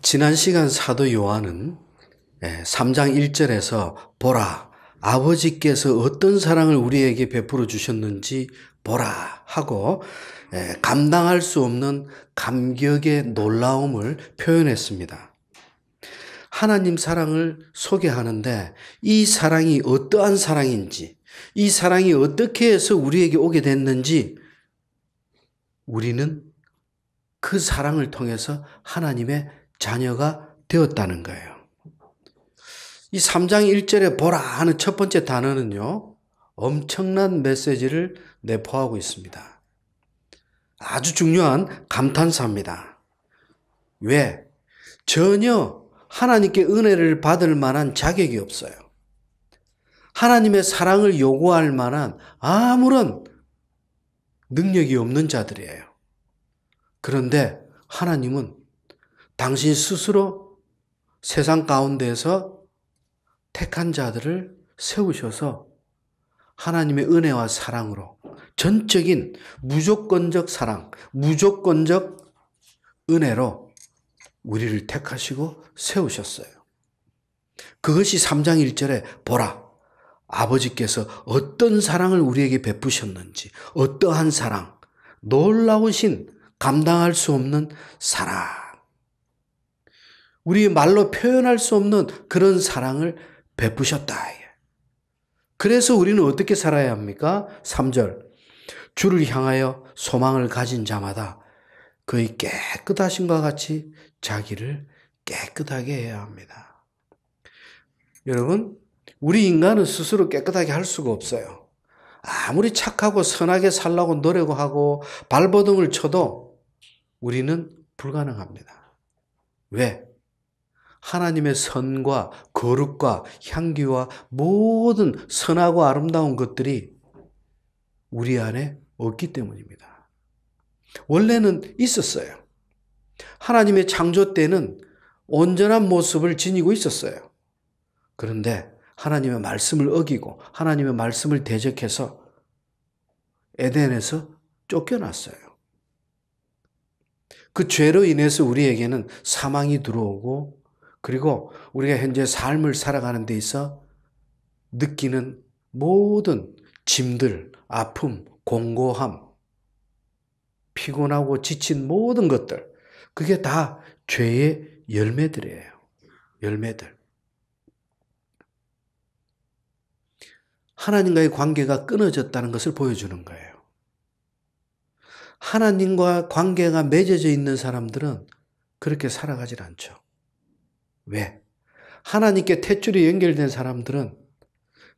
지난 시간 사도 요한은 3장 1절에서 보라, 아버지께서 어떤 사랑을 우리에게 베풀어 주셨는지 보라 하고 감당할 수 없는 감격의 놀라움을 표현했습니다. 하나님 사랑을 소개하는데 이 사랑이 어떠한 사랑인지, 이 사랑이 어떻게 해서 우리에게 오게 됐는지 우리는 그 사랑을 통해서 하나님의 자녀가 되었다는 거예요. 이 3장 1절에 보라 하는 첫 번째 단어는요, 엄청난 메시지를 내포하고 있습니다. 아주 중요한 감탄사입니다. 왜? 전혀 하나님께 은혜를 받을 만한 자격이 없어요. 하나님의 사랑을 요구할 만한 아무런 능력이 없는 자들이에요. 그런데 하나님은 당신 스스로 세상 가운데에서 택한 자들을 세우셔서 하나님의 은혜와 사랑으로 전적인 무조건적 사랑, 무조건적 은혜로 우리를 택하시고 세우셨어요. 그것이 3장 1절에 보라, 아버지께서 어떤 사랑을 우리에게 베푸셨는지, 어떠한 사랑, 놀라우신 감당할 수 없는 사랑, 우리 말로 표현할 수 없는 그런 사랑을 베푸셨다. 그래서 우리는 어떻게 살아야 합니까? 3절, 주를 향하여 소망을 가진 자마다 그의 깨끗하심과 같이 자기를 깨끗하게 해야 합니다. 여러분, 우리 인간은 스스로 깨끗하게 할 수가 없어요. 아무리 착하고 선하게 살려고 노력하고 발버둥을 쳐도 우리는 불가능합니다. 왜? 하나님의 선과 거룩과 향기와 모든 선하고 아름다운 것들이 우리 안에 없기 때문입니다. 원래는 있었어요. 하나님의 창조 때는 온전한 모습을 지니고 있었어요. 그런데 하나님의 말씀을 어기고 하나님의 말씀을 대적해서 에덴에서 쫓겨났어요. 그 죄로 인해서 우리에게는 사망이 들어오고, 그리고 우리가 현재 삶을 살아가는 데 있어 느끼는 모든 짐들, 아픔, 공고함, 피곤하고 지친 모든 것들, 그게 다 죄의 열매들이에요. 열매들. 하나님과의 관계가 끊어졌다는 것을 보여주는 거예요. 하나님과 관계가 맺어져 있는 사람들은 그렇게 살아가질 않죠. 왜? 하나님께 탯줄이 연결된 사람들은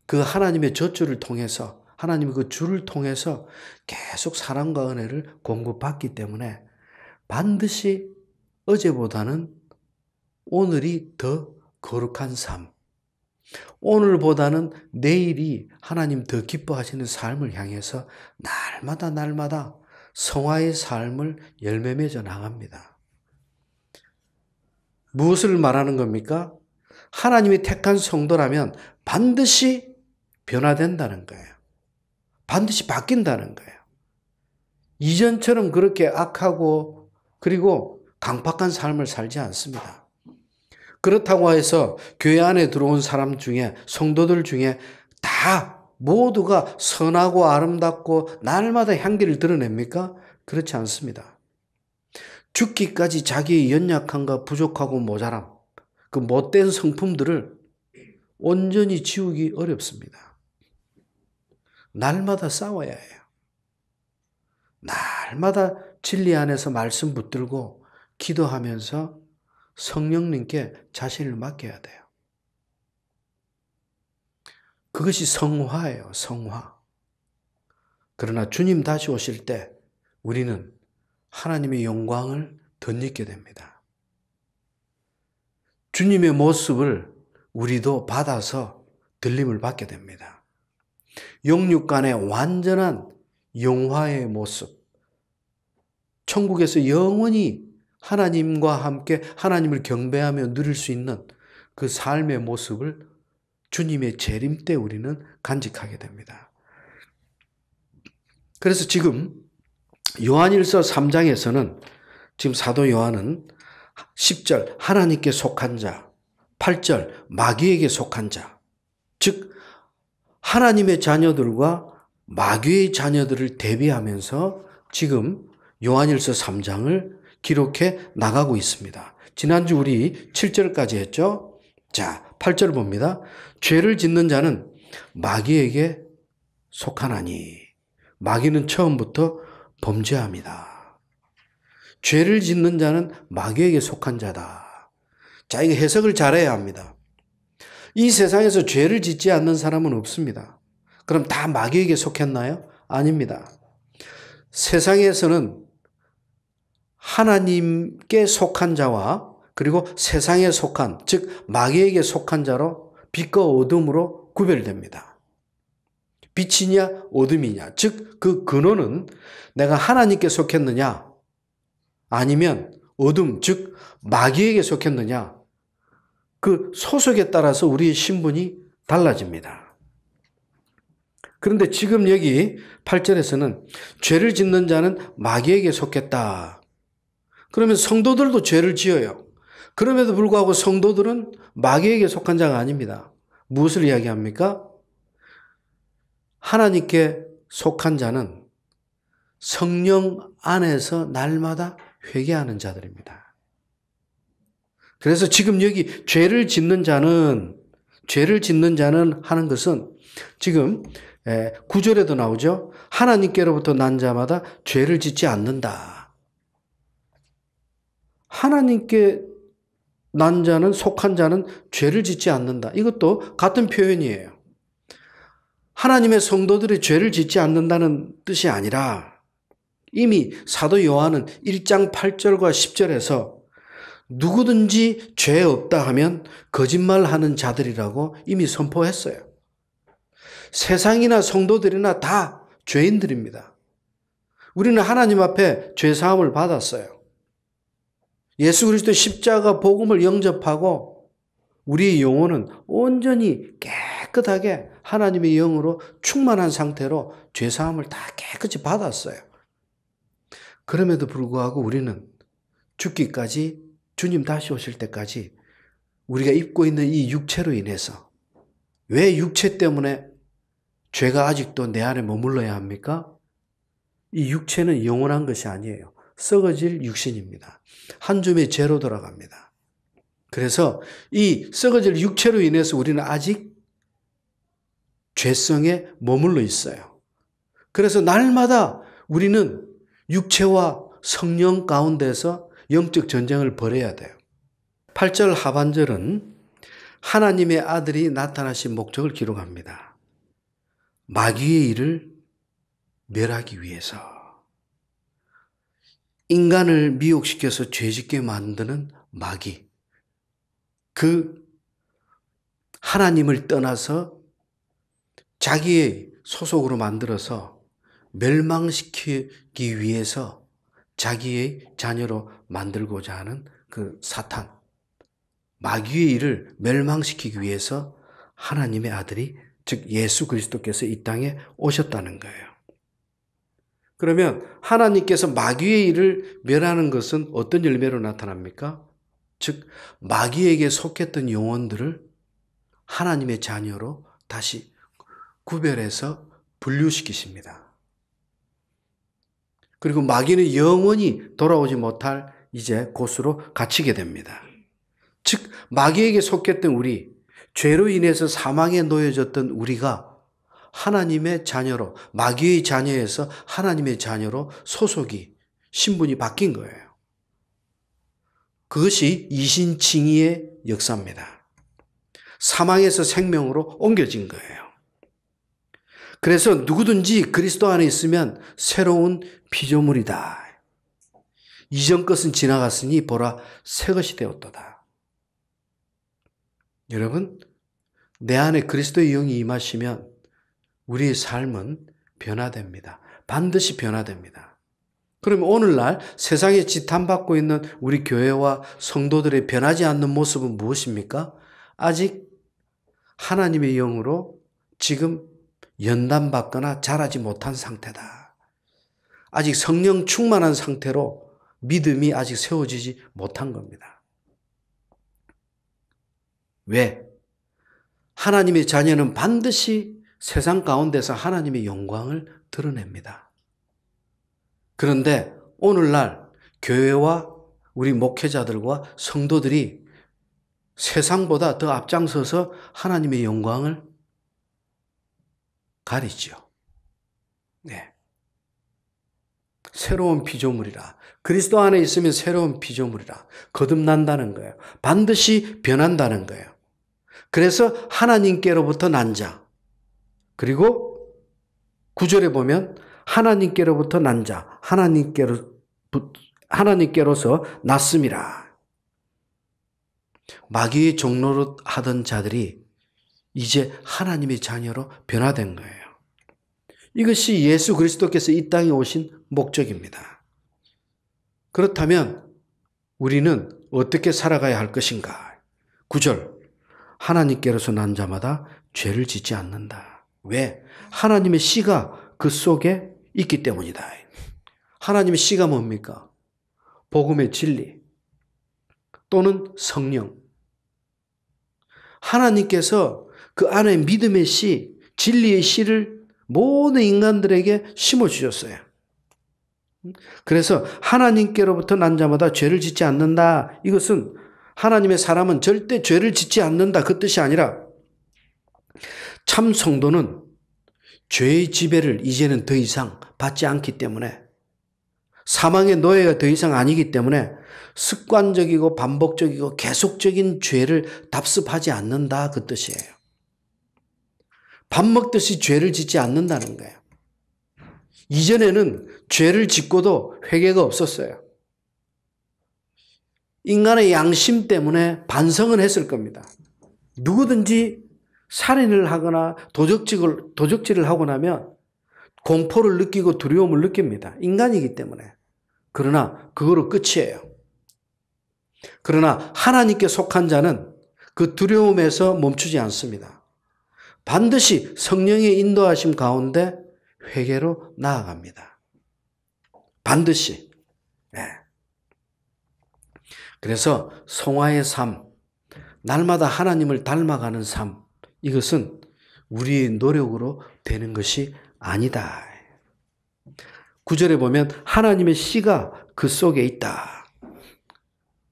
그 하나님의 젖줄을 통해서, 하나님의 그 줄을 통해서 계속 사랑과 은혜를 공급받기 때문에 반드시 어제보다는 오늘이 더 거룩한 삶, 오늘보다는 내일이 하나님 더 기뻐하시는 삶을 향해서 날마다 성화의 삶을 열매 맺어 나갑니다. 무엇을 말하는 겁니까? 하나님이 택한 성도라면 반드시 변화된다는 거예요. 반드시 바뀐다는 거예요. 이전처럼 그렇게 악하고 그리고 강팍한 삶을 살지 않습니다. 그렇다고 해서 교회 안에 들어온 사람 중에, 성도들 중에 다 모두가 선하고 아름답고 날마다 향기를 드러냅니까? 그렇지 않습니다. 죽기까지 자기의 연약함과 부족하고 모자람, 그 못된 성품들을 온전히 지우기 어렵습니다. 날마다 싸워야 해요. 날마다 진리 안에서 말씀 붙들고 기도하면서 성령님께 자신을 맡겨야 돼요. 그것이 성화예요, 성화. 그러나 주님 다시 오실 때 우리는 하나님의 영광을 덧입게 됩니다. 주님의 모습을 우리도 받아서 들림을 받게 됩니다. 영육간의 완전한 영화의 모습, 천국에서 영원히 하나님과 함께 하나님을 경배하며 누릴 수 있는 그 삶의 모습을 주님의 재림 때 우리는 간직하게 됩니다. 그래서 지금 요한일서 3장에서는 지금 사도 요한은 10절 하나님께 속한 자, 8절 마귀에게 속한 자. 즉 하나님의 자녀들과 마귀의 자녀들을 대비하면서 지금 요한일서 3장을 기록해 나가고 있습니다. 지난주 우리 7절까지 했죠. 자, 8절 봅니다. 죄를 짓는 자는 마귀에게 속하나니 마귀는 처음부터 범죄합니다. 죄를 짓는 자는 마귀에게 속한 자다. 자, 이거 해석을 잘해야 합니다. 이 세상에서 죄를 짓지 않는 사람은 없습니다. 그럼 다 마귀에게 속했나요? 아닙니다. 세상에서는 하나님께 속한 자와 그리고 세상에 속한, 즉 마귀에게 속한 자로 빛과 어둠으로 구별됩니다. 빛이냐 어둠이냐, 즉 그 근원은 내가 하나님께 속했느냐 아니면 어둠, 즉 마귀에게 속했느냐, 그 소속에 따라서 우리의 신분이 달라집니다. 그런데 지금 여기 8절에서는 죄를 짓는 자는 마귀에게 속했다. 그러면 성도들도 죄를 지어요. 그럼에도 불구하고 성도들은 마귀에게 속한 자가 아닙니다. 무엇을 이야기합니까? 하나님께 속한 자는 성령 안에서 날마다 회개하는 자들입니다. 그래서 지금 여기 죄를 짓는 자는 하는 것은 지금 9절에도 나오죠. 하나님께로부터 난 자마다 죄를 짓지 않는다. 하나님께 난 자는, 속한 자는 죄를 짓지 않는다. 이것도 같은 표현이에요. 하나님의 성도들이 죄를 짓지 않는다는 뜻이 아니라 이미 사도 요한은 1장 8절과 10절에서 누구든지 죄 없다 하면 거짓말하는 자들이라고 이미 선포했어요. 세상이나 성도들이나 다 죄인들입니다. 우리는 하나님 앞에 죄사함을 받았어요. 예수 그리스도의 십자가 복음을 영접하고 우리의 영혼은 온전히 깨끗하게 하나님의 영으로 충만한 상태로 죄사함을 다 깨끗이 받았어요. 그럼에도 불구하고 우리는 죽기까지, 주님 다시 오실 때까지 우리가 입고 있는 이 육체로 인해서, 왜 육체 때문에 죄가 아직도 내 안에 머물러야 합니까? 이 육체는 영원한 것이 아니에요. 썩어질 육신입니다. 한 줌의 죄로 돌아갑니다. 그래서 이 썩어질 육체로 인해서 우리는 아직 죄성에 머물러 있어요. 그래서 날마다 우리는 육체와 성령 가운데서 영적 전쟁을 벌여야 돼요. 8절 하반절은 하나님의 아들이 나타나신 목적을 기록합니다. 마귀의 일을 멸하기 위해서. 인간을 미혹시켜서 죄짓게 만드는 마귀. 그 하나님을 떠나서 자기의 소속으로 만들어서 멸망시키기 위해서 자기의 자녀로 만들고자 하는 그 사탄. 마귀의 일을 멸망시키기 위해서 하나님의 아들이, 즉 예수 그리스도께서 이 땅에 오셨다는 거예요. 그러면 하나님께서 마귀의 일을 멸하는 것은 어떤 열매로 나타납니까? 즉 마귀에게 속했던 영혼들을 하나님의 자녀로 다시 구별해서 분류시키십니다. 그리고 마귀는 영원히 돌아오지 못할 이제 곳으로 갇히게 됩니다. 즉 마귀에게 속했던 우리, 죄로 인해서 사망에 놓여졌던 우리가 하나님의 자녀로, 마귀의 자녀에서 하나님의 자녀로 소속이, 신분이 바뀐 거예요. 그것이 이신칭의의 역사입니다. 사망에서 생명으로 옮겨진 거예요. 그래서 누구든지 그리스도 안에 있으면 새로운 피조물이다. 이전 것은 지나갔으니 보라 새 것이 되었도다. 여러분, 내 안에 그리스도의 영이 임하시면 우리의 삶은 변화됩니다. 반드시 변화됩니다. 그러면 오늘날 세상에 지탄받고 있는 우리 교회와 성도들의 변하지 않는 모습은 무엇입니까? 아직 하나님의 영으로 지금 연단받거나 자라지 못한 상태다. 아직 성령 충만한 상태로 믿음이 아직 세워지지 못한 겁니다. 왜? 하나님의 자녀는 반드시 세상 가운데서 하나님의 영광을 드러냅니다. 그런데 오늘날 교회와 우리 목회자들과 성도들이 세상보다 더 앞장서서 하나님의 영광을 가리죠. 네. 새로운 피조물이라. 그리스도 안에 있으면 새로운 피조물이라. 거듭난다는 거예요. 반드시 변한다는 거예요. 그래서 하나님께로부터 난 자. 그리고 9절에 보면 하나님께로부터 난 자. 하나님께로서 났음이라. 마귀의 종로로 하던 자들이 이제 하나님의 자녀로 변화된 거예요. 이것이 예수 그리스도께서 이 땅에 오신 목적입니다. 그렇다면 우리는 어떻게 살아가야 할 것인가? 9절. 하나님께로서 난 자마다 죄를 짓지 않는다. 왜? 하나님의 씨가 그 속에 있기 때문이다. 하나님의 씨가 뭡니까? 복음의 진리 또는 성령. 하나님께서 그 안에 믿음의 씨, 진리의 씨를 모든 인간들에게 심어주셨어요. 그래서 하나님께로부터 난 자마다 죄를 짓지 않는다. 이것은 하나님의 사람은 절대 죄를 짓지 않는다. 그 뜻이 아니라 참 성도는 죄의 지배를 이제는 더 이상 받지 않기 때문에 사망의 노예가 더 이상 아니기 때문에 습관적이고 반복적이고 계속적인 죄를 답습하지 않는다. 그 뜻이에요. 밥 먹듯이 죄를 짓지 않는다는 거예요. 이전에는 죄를 짓고도 회개가 없었어요. 인간의 양심 때문에 반성은 했을 겁니다. 누구든지 살인을 하거나 도적질을 하고 나면 공포를 느끼고 두려움을 느낍니다. 인간이기 때문에. 그러나 그거로 끝이에요. 그러나 하나님께 속한 자는 그 두려움에서 멈추지 않습니다. 반드시 성령의 인도하심 가운데 회개로 나아갑니다. 반드시. 네. 그래서 성화의 삶, 날마다 하나님을 닮아가는 삶, 이것은 우리의 노력으로 되는 것이 아니다. 9절에 보면 하나님의 씨가 그 속에 있다.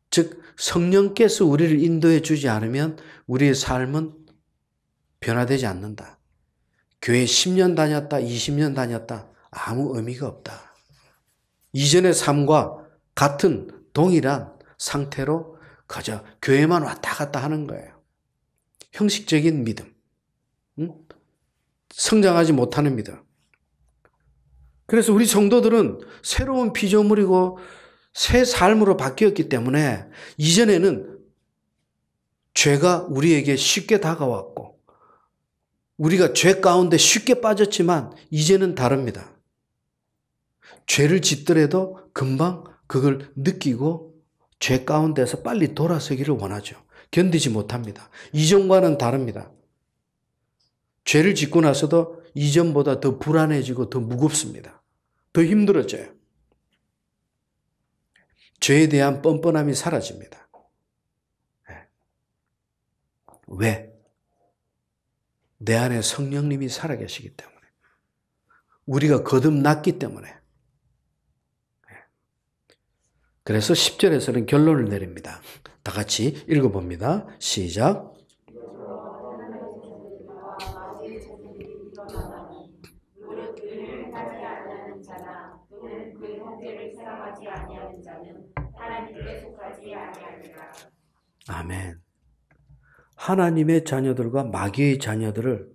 즉 성령께서 우리를 인도해 주지 않으면 우리의 삶은 변화되지 않는다. 교회 10년 다녔다, 20년 다녔다, 아무 의미가 없다. 이전의 삶과 같은 동일한 상태로 그저 교회만 왔다 갔다 하는 거예요. 형식적인 믿음. 성장하지 못하는 믿음. 그래서 우리 성도들은 새로운 피조물이고 새 삶으로 바뀌었기 때문에 이전에는 죄가 우리에게 쉽게 다가왔고 우리가 죄 가운데 쉽게 빠졌지만 이제는 다릅니다. 죄를 짓더라도 금방 그걸 느끼고 죄 가운데서 빨리 돌아서기를 원하죠. 견디지 못합니다. 이전과는 다릅니다. 죄를 짓고 나서도 이전보다 더 불안해지고 더 무겁습니다. 더 힘들어져요. 죄에 대한 뻔뻔함이 사라집니다. 왜? 내 안에 성령님이 살아계시기 때문에. 우리가 거듭났기 때문에. 그래서 10절에서는 결론을 내립니다. 다 같이 읽어봅니다. 시작. 아멘. 하나님의 자녀들과 마귀의 자녀들을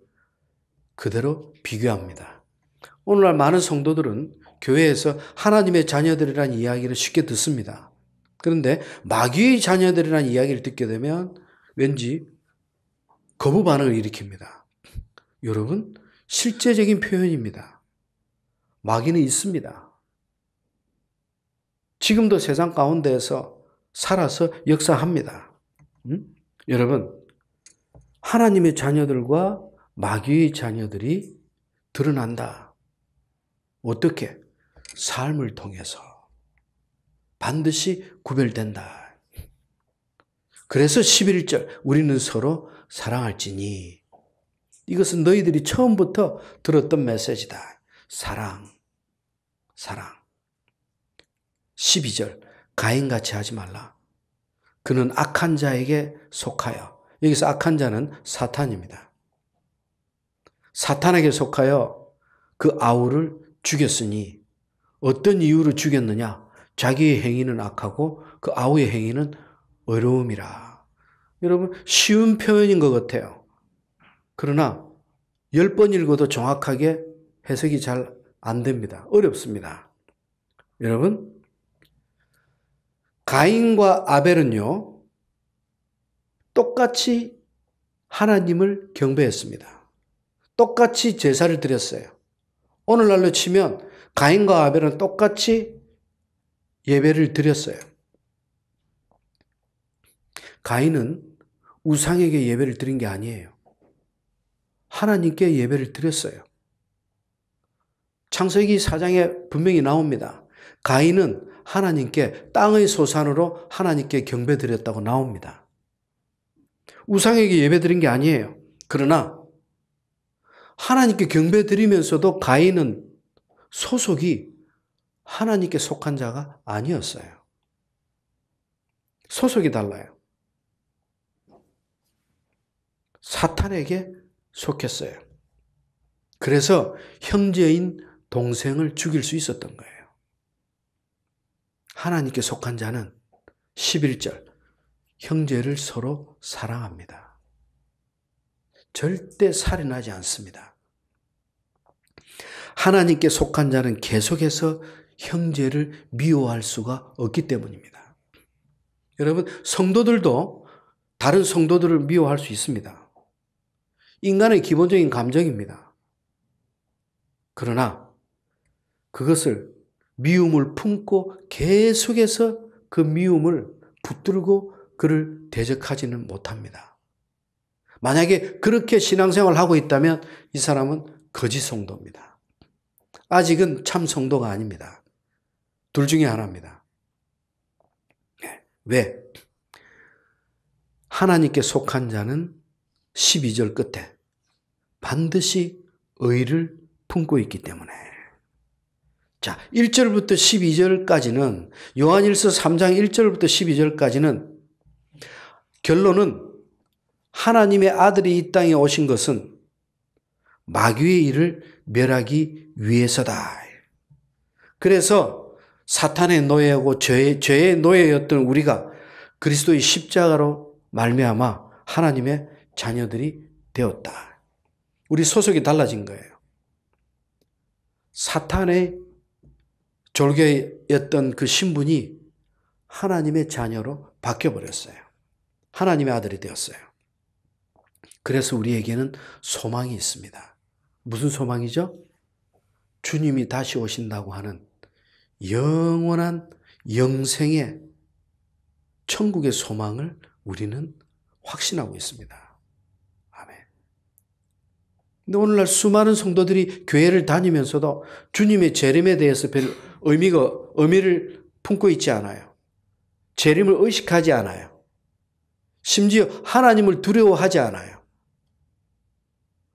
그대로 비교합니다. 오늘날 많은 성도들은 교회에서 하나님의 자녀들이라는 이야기를 쉽게 듣습니다. 그런데 마귀의 자녀들이라는 이야기를 듣게 되면 왠지 거부 반응을 일으킵니다. 여러분, 실제적인 표현입니다. 마귀는 있습니다. 지금도 세상 가운데에서 살아서 역사합니다. 여러분, 하나님의 자녀들과 마귀의 자녀들이 드러난다. 어떻게? 삶을 통해서. 반드시 구별된다. 그래서 11절 우리는 서로 사랑할지니 이것은 너희들이 처음부터 들었던 메시지다. 사랑. 12절 가인같이 하지 말라. 그는 악한 자에게 속하여, 여기서 악한 자는 사탄입니다. 사탄에게 속하여 그 아우를 죽였으니 어떤 이유로 죽였느냐? 자기의 행위는 악하고 그 아우의 행위는 의로움이라. 여러분 쉬운 표현인 것 같아요. 그러나 10번 읽어도 정확하게 해석이 잘 안 됩니다. 어렵습니다. 여러분 가인과 아벨은요 똑같이 하나님을 경배했습니다. 똑같이 제사를 드렸어요. 오늘날로 치면 가인과 아벨은 똑같이 예배를 드렸어요. 가인은 우상에게 예배를 드린 게 아니에요. 하나님께 예배를 드렸어요. 창세기 4장에 분명히 나옵니다. 가인은 하나님께 땅의 소산으로 하나님께 경배드렸다고 나옵니다. 우상에게 예배드린 게 아니에요. 그러나 하나님께 경배드리면서도 가인은 소속이 하나님께 속한 자가 아니었어요. 소속이 달라요. 사탄에게 속했어요. 그래서 형제인 동생을 죽일 수 있었던 거예요. 하나님께 속한 자는 11절 형제를 서로 사랑합니다. 절대 살인하지 않습니다. 하나님께 속한 자는 계속해서 형제를 미워할 수가 없기 때문입니다. 여러분 성도들도 다른 성도들을 미워할 수 있습니다. 인간의 기본적인 감정입니다. 그러나 그것을 미움을 품고 계속해서 그 미움을 붙들고 그를 대적하지는 못합니다. 만약에 그렇게 신앙생활을 하고 있다면 이 사람은 거짓 성도입니다. 아직은 참 성도가 아닙니다. 둘 중에 하나입니다. 왜? 하나님께 속한 자는 12절 끝에 반드시 의를 품고 있기 때문에. 자, 1절부터 12절까지는 요한일서 3장 1절부터 12절까지는 결론은 하나님의 아들이 이 땅에 오신 것은 마귀의 일을 멸하기 위해서다. 그래서 사탄의 노예하고 죄의 노예였던 우리가 그리스도의 십자가로 말미암아 하나님의 자녀들이 되었다. 우리 소속이 달라진 거예요. 사탄의 졸개였던 그 신분이 하나님의 자녀로 바뀌어버렸어요. 하나님의 아들이 되었어요. 그래서 우리에게는 소망이 있습니다. 무슨 소망이죠? 주님이 다시 오신다고 하는 영원한 영생의 천국의 소망을 우리는 확신하고 있습니다. 아멘. 근데 오늘날 수많은 성도들이 교회를 다니면서도 주님의 재림에 대해서 별 의미를 품고 있지 않아요. 재림을 의식하지 않아요. 심지어 하나님을 두려워하지 않아요.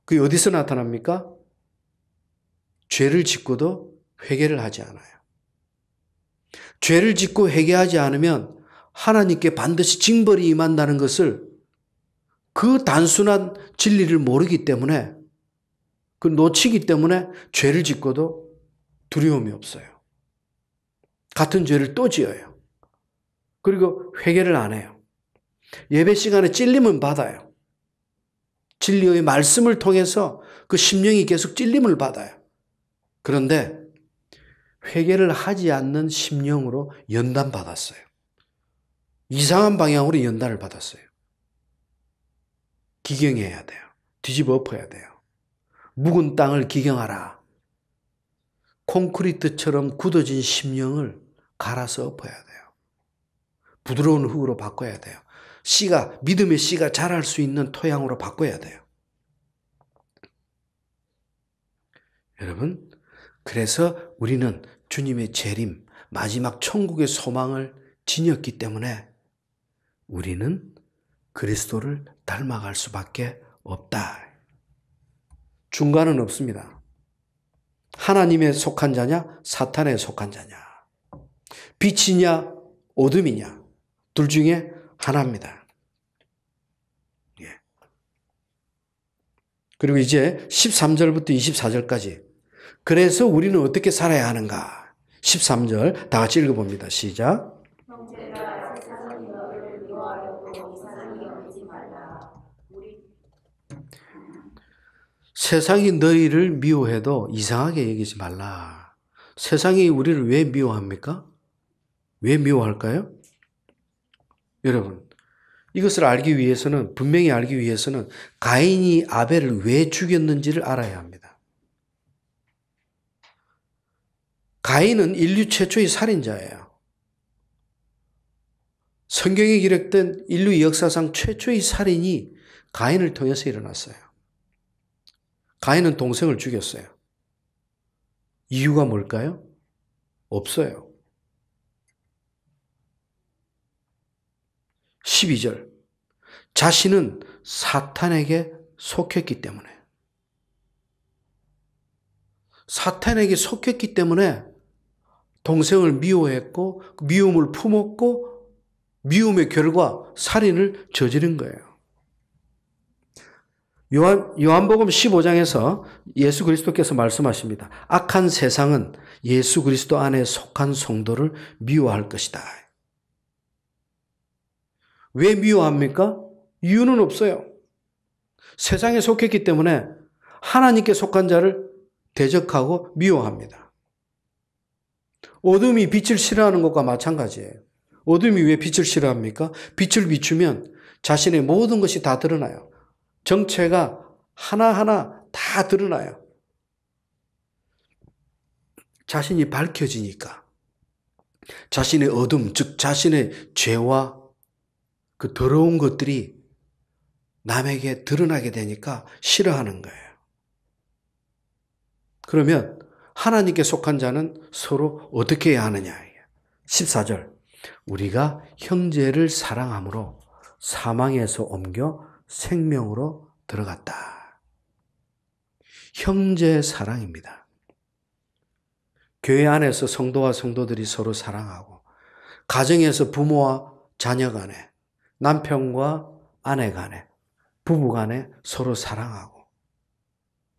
그게 어디서 나타납니까? 죄를 짓고도 회개를 하지 않아요. 죄를 짓고 회개하지 않으면 하나님께 반드시 징벌이 임한다는 것을 그 단순한 진리를 모르기 때문에 그 놓치기 때문에 죄를 짓고도 두려움이 없어요. 같은 죄를 또 지어요. 그리고 회개를 안 해요. 예배 시간에 찔림은 받아요. 진리의 말씀을 통해서 그 심령이 계속 찔림을 받아요. 그런데 회개를 하지 않는 심령으로 연단받았어요. 이상한 방향으로 연단을 받았어요. 기경해야 돼요. 뒤집어 엎어야 돼요. 묵은 땅을 기경하라. 콘크리트처럼 굳어진 심령을 갈아서 엎어야 돼요. 부드러운 흙으로 바꿔야 돼요. 믿음의 씨가 자랄 수 있는 토양으로 바꿔야 돼요. 여러분, 그래서 우리는 주님의 재림, 마지막 천국의 소망을 지녔기 때문에 우리는 그리스도를 닮아갈 수밖에 없다. 중간은 없습니다. 하나님에 속한 자냐, 사탄에 속한 자냐, 빛이냐, 어둠이냐, 둘 중에 하나입니다. 예. 그리고 이제 13절부터 24절까지 그래서 우리는 어떻게 살아야 하는가? 13절 다 같이 읽어봅니다. 시작. 세상이 너희를 미워해도 이상하게 여기지 말라. 세상이 우리를 왜 미워합니까? 왜 미워할까요? 여러분, 이것을 알기 위해서는, 분명히 알기 위해서는 가인이 아벨을 왜 죽였는지를 알아야 합니다. 가인은 인류 최초의 살인자예요. 성경에 기록된 인류 역사상 최초의 살인이 가인을 통해서 일어났어요. 가인은 동생을 죽였어요. 이유가 뭘까요? 없어요. 12절. 자신은 사탄에게 속했기 때문에. 사탄에게 속했기 때문에 동생을 미워했고, 미움을 품었고, 미움의 결과 살인을 저지른 거예요. 요한복음 15장에서 예수 그리스도께서 말씀하십니다. 악한 세상은 예수 그리스도 안에 속한 성도를 미워할 것이다. 왜 미워합니까? 이유는 없어요. 세상에 속했기 때문에 하나님께 속한 자를 대적하고 미워합니다. 어둠이 빛을 싫어하는 것과 마찬가지예요. 어둠이 왜 빛을 싫어합니까? 빛을 비추면 자신의 모든 것이 다 드러나요. 정체가 하나하나 다 드러나요. 자신이 밝혀지니까. 자신의 어둠, 즉 자신의 죄와 그 더러운 것들이 남에게 드러나게 되니까 싫어하는 거예요. 그러면 하나님께 속한 자는 서로 어떻게 해야 하느냐. 14절. 우리가 형제를 사랑함으로 사망에서 옮겨 생명으로 들어갔다. 형제 사랑입니다. 교회 안에서 성도와 성도들이 서로 사랑하고, 가정에서 부모와 자녀 간에, 남편과 아내 간에, 부부 간에 서로 사랑하고.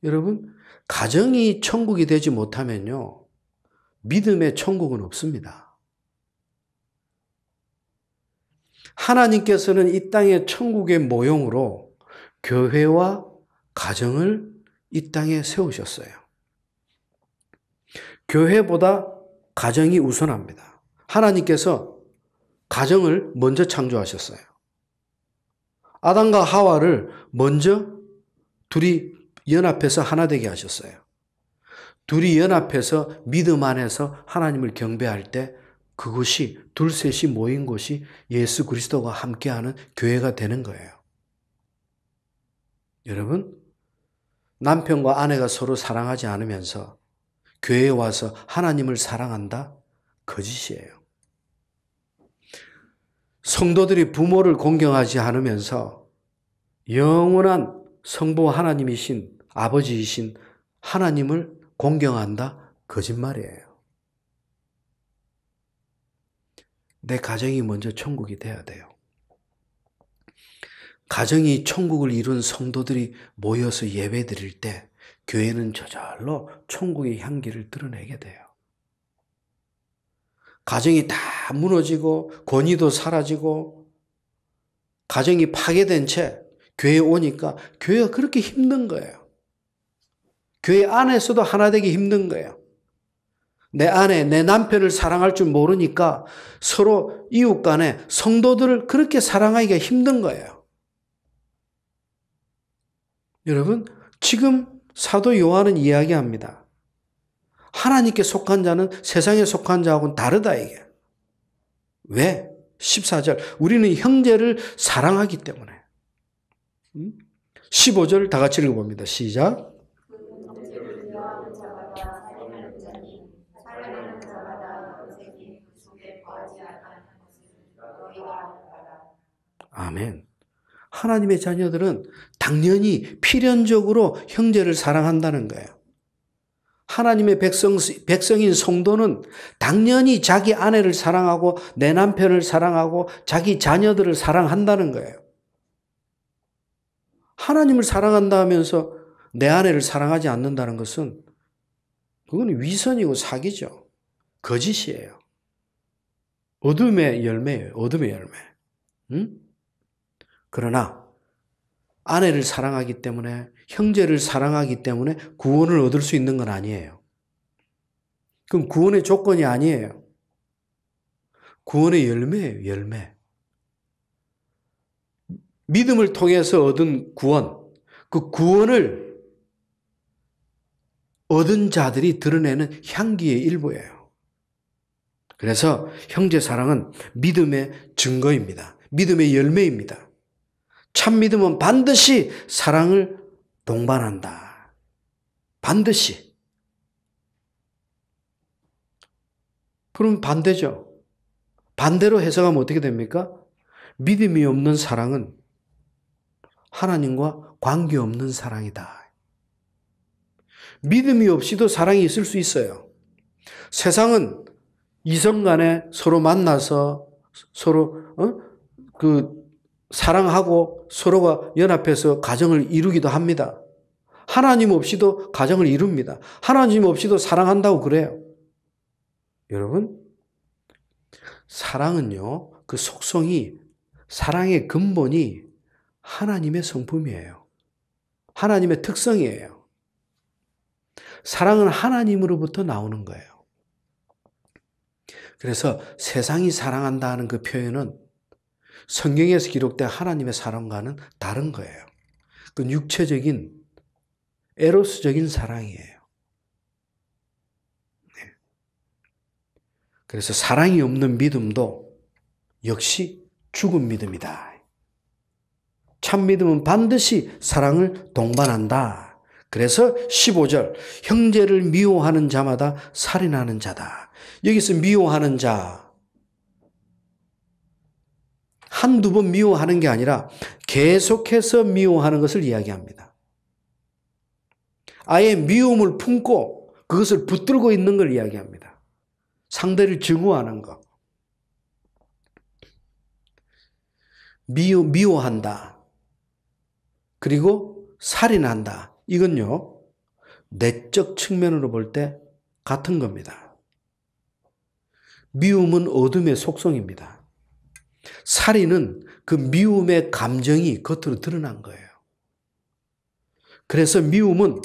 여러분, 가정이 천국이 되지 못하면요, 믿음의 천국은 없습니다. 하나님께서는 이 땅의 천국의 모형으로 교회와 가정을 이 땅에 세우셨어요. 교회보다 가정이 우선합니다. 하나님께서 가정을 먼저 창조하셨어요. 아담과 하와를 먼저 둘이 연합해서 하나 되게 하셨어요. 둘이 연합해서 믿음 안에서 하나님을 경배할 때 그것이 둘셋이 모인 곳이 예수 그리스도가 함께하는 교회가 되는 거예요. 여러분, 남편과 아내가 서로 사랑하지 않으면서 교회에 와서 하나님을 사랑한다? 거짓이에요. 성도들이 부모를 공경하지 않으면서 영원한 성부 하나님이신 아버지이신 하나님을 공경한다? 거짓말이에요. 내 가정이 먼저 천국이 돼야 돼요. 가정이 천국을 이룬 성도들이 모여서 예배 드릴 때 교회는 저절로 천국의 향기를 드러내게 돼요. 가정이 다 무너지고 권위도 사라지고 가정이 파괴된 채 교회에 오니까 교회가 그렇게 힘든 거예요. 교회 안에서도 하나 되기 힘든 거예요. 내 아내, 내 남편을 사랑할 줄 모르니까 서로 이웃 간에 성도들을 그렇게 사랑하기가 힘든 거예요. 여러분, 지금 사도 요한은 이야기합니다. 하나님께 속한 자는 세상에 속한 자하고는 다르다 이게. 왜? 14절. 우리는 형제를 사랑하기 때문에. 15절 다 같이 읽어봅니다. 시작. 아멘. 하나님의 자녀들은 당연히 필연적으로 형제를 사랑한다는 거예요. 하나님의 백성인 성도는 당연히 자기 아내를 사랑하고 내 남편을 사랑하고 자기 자녀들을 사랑한다는 거예요. 하나님을 사랑한다 하면서 내 아내를 사랑하지 않는다는 것은 그건 위선이고 사기죠. 거짓이에요. 어둠의 열매예요. 어둠의 열매. 응? 그러나 아내를 사랑하기 때문에 형제를 사랑하기 때문에 구원을 얻을 수 있는 건 아니에요. 그럼 구원의 조건이 아니에요. 구원의 열매예요. 열매. 믿음을 통해서 얻은 구원, 그 구원을 얻은 자들이 드러내는 향기의 일부예요. 그래서 형제 사랑은 믿음의 증거입니다. 믿음의 열매입니다. 참 믿음은 반드시 사랑을 동반한다. 반드시. 그럼 반대죠. 반대로 해석하면 어떻게 됩니까? 믿음이 없는 사랑은 하나님과 관계없는 사랑이다. 믿음이 없이도 사랑이 있을 수 있어요. 세상은 이성 간에 서로 만나서 서로 사랑하고 서로가 연합해서 가정을 이루기도 합니다. 하나님 없이도 가정을 이룹니다. 하나님 없이도 사랑한다고 그래요. 여러분, 사랑은요, 그 속성이, 사랑의 근본이 하나님의 성품이에요. 하나님의 특성이에요. 사랑은 하나님으로부터 나오는 거예요. 그래서 세상이 사랑한다 하는 그 표현은 성경에서 기록된 하나님의 사랑과는 다른 거예요. 그 육체적인, 에로스적인 사랑이에요. 네. 그래서 사랑이 없는 믿음도 역시 죽은 믿음이다. 참 믿음은 반드시 사랑을 동반한다. 그래서 15절, 형제를 미워하는 자마다 살인하는 자다. 여기서 미워하는 자, 한두 번 미워하는 게 아니라 계속해서 미워하는 것을 이야기합니다. 아예 미움을 품고 그것을 붙들고 있는 걸 이야기합니다. 상대를 증오하는 것. 미워한다. 그리고 살인한다. 이건요, 내적 측면으로 볼 때 같은 겁니다. 미움은 어둠의 속성입니다. 살인은 그 미움의 감정이 겉으로 드러난 거예요. 그래서 미움은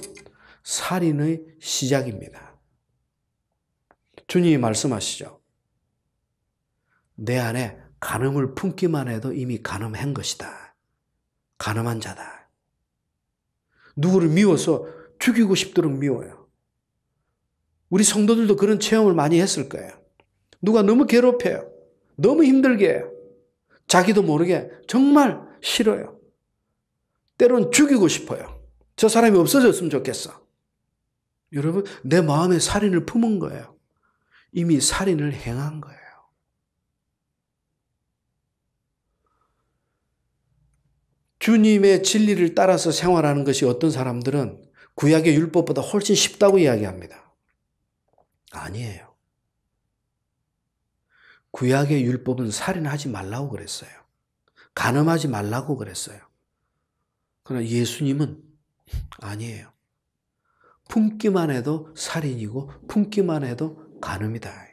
살인의 시작입니다. 주님이 말씀하시죠. 내 안에 간음을 품기만 해도 이미 간음한 것이다. 간음한 자다. 누구를 미워서 죽이고 싶도록 미워요. 우리 성도들도 그런 체험을 많이 했을 거예요. 누가 너무 괴롭혀요. 너무 힘들게 해요. 자기도 모르게 정말 싫어요. 때론 죽이고 싶어요. 저 사람이 없어졌으면 좋겠어. 여러분, 내 마음에 살인을 품은 거예요. 이미 살인을 행한 거예요. 주님의 진리를 따라서 생활하는 것이 어떤 사람들은 구약의 율법보다 훨씬 쉽다고 이야기합니다. 아니에요. 구약의 율법은 살인하지 말라고 그랬어요. 간음하지 말라고 그랬어요. 그러나 예수님은 아니에요. 품기만 해도 살인이고 품기만 해도 간음이다.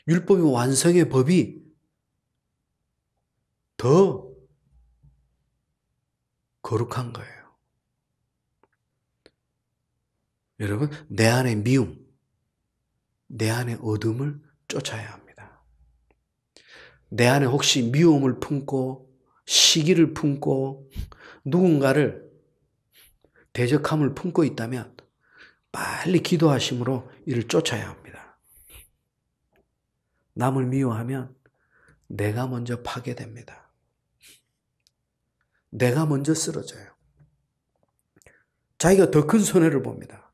율법의 완성의 법이 더 거룩한 거예요. 여러분, 내 안의 미움, 내 안의 어둠을 쫓아야 합니다. 내 안에 혹시 미움을 품고 시기를 품고 누군가를 대적함을 품고 있다면 빨리 기도하심으로 이를 쫓아야 합니다. 남을 미워하면 내가 먼저 파괴됩니다. 내가 먼저 쓰러져요. 자기가 더 큰 손해를 봅니다.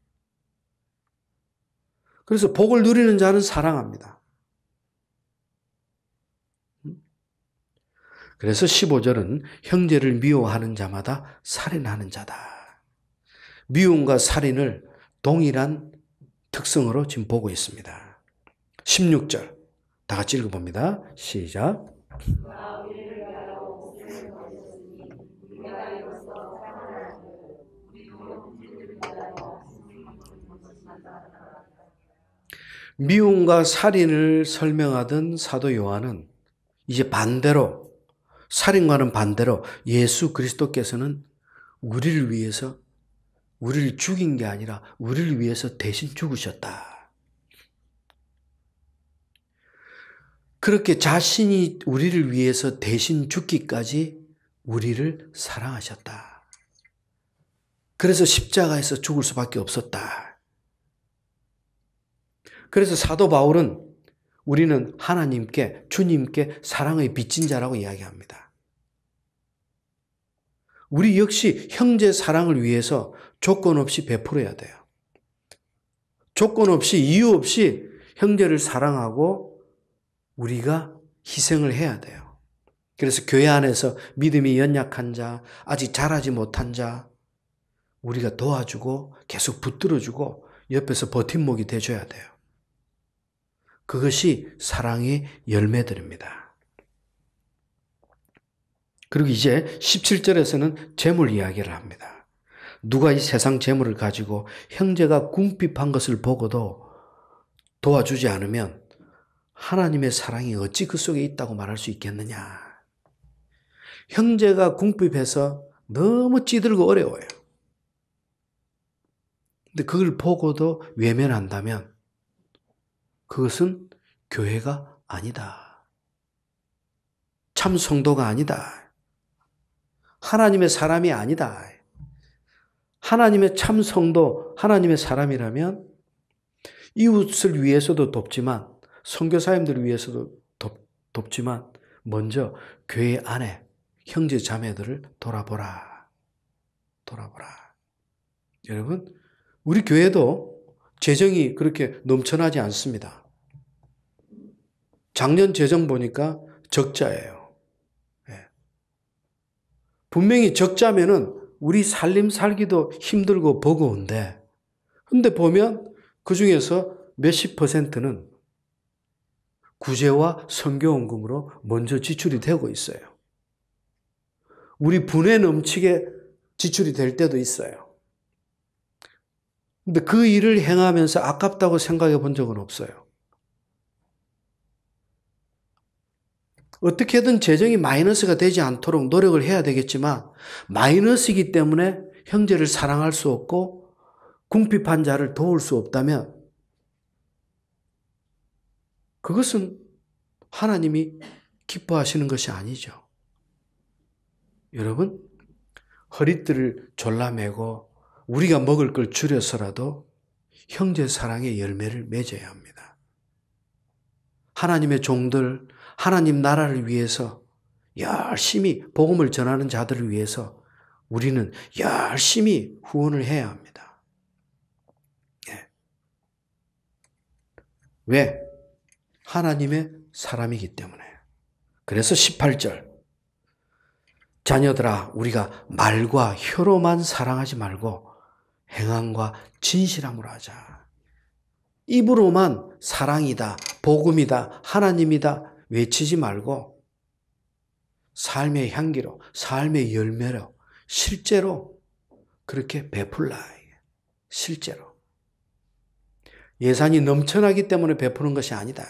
그래서 복을 누리는 자는 사랑합니다. 그래서 15절은 형제를 미워하는 자마다 살인하는 자다. 미움과 살인을 동일한 특성으로 지금 보고 있습니다. 16절 다 같이 읽어봅니다. 시작. 미움과 살인을 설명하던 사도 요한은 이제 반대로, 살인과는 반대로 예수 그리스도께서는 우리를 위해서, 우리를 죽인 게 아니라 우리를 위해서 대신 죽으셨다. 그렇게 자신이 우리를 위해서 대신 죽기까지 우리를 사랑하셨다. 그래서 십자가에서 죽을 수밖에 없었다. 그래서 사도 바울은 우리는 하나님께, 주님께 사랑의 빚진 자라고 이야기합니다. 우리 역시 형제 사랑을 위해서 조건 없이 베풀어야 돼요. 조건 없이, 이유 없이 형제를 사랑하고 우리가 희생을 해야 돼요. 그래서 교회 안에서 믿음이 연약한 자, 아직 자라지 못한 자, 우리가 도와주고 계속 붙들어주고 옆에서 버팀목이 돼줘야 돼요. 그것이 사랑의 열매들입니다. 그리고 이제 17절에서는 재물 이야기를 합니다. 누가 이 세상 재물을 가지고 형제가 궁핍한 것을 보고도 도와주지 않으면 하나님의 사랑이 어찌 그 속에 있다고 말할 수 있겠느냐. 형제가 궁핍해서 너무 찌들고 어려워요. 근데 그걸 보고도 외면한다면 그것은 교회가 아니다. 참 성도가 아니다. 하나님의 사람이 아니다. 하나님의 참 성도, 하나님의 사람이라면 이웃을 위해서도 돕지만, 선교사님들을 위해서도 돕지만 먼저 교회 안에 형제 자매들을 돌아보라. 여러분, 우리 교회도 재정이 그렇게 넘쳐나지 않습니다. 작년 재정 보니까 적자예요. 분명히 적자면은 우리 살림 살기도 힘들고 버거운데, 근데 보면 그 중에서 몇십 %는 구제와 선교원금으로 먼저 지출이 되고 있어요. 우리 분에 넘치게 지출이 될 때도 있어요. 근데 그 일을 행하면서 아깝다고 생각해 본 적은 없어요. 어떻게든 재정이 마이너스가 되지 않도록 노력을 해야 되겠지만 마이너스이기 때문에 형제를 사랑할 수 없고 궁핍한 자를 도울 수 없다면 그것은 하나님이 기뻐하시는 것이 아니죠. 여러분, 허리띠를 졸라매고 우리가 먹을 걸 줄여서라도 형제 사랑의 열매를 맺어야 합니다. 하나님의 종들, 하나님 나라를 위해서 열심히 복음을 전하는 자들을 위해서 우리는 열심히 후원을 해야 합니다. 왜? 하나님의 사람이기 때문에. 그래서 18절. 자녀들아, 우리가 말과 혀로만 사랑하지 말고 행함과 진실함으로 하자. 입으로만 사랑이다, 복음이다, 하나님이다 외치지 말고 삶의 향기로, 삶의 열매로 실제로 그렇게 베풀라. 실제로. 예산이 넘쳐나기 때문에 베푸는 것이 아니다.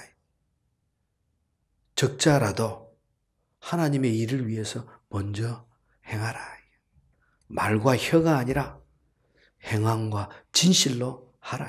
적자라도 하나님의 일을 위해서 먼저 행하라. 말과 혀가 아니라 행함과 진실로 하라.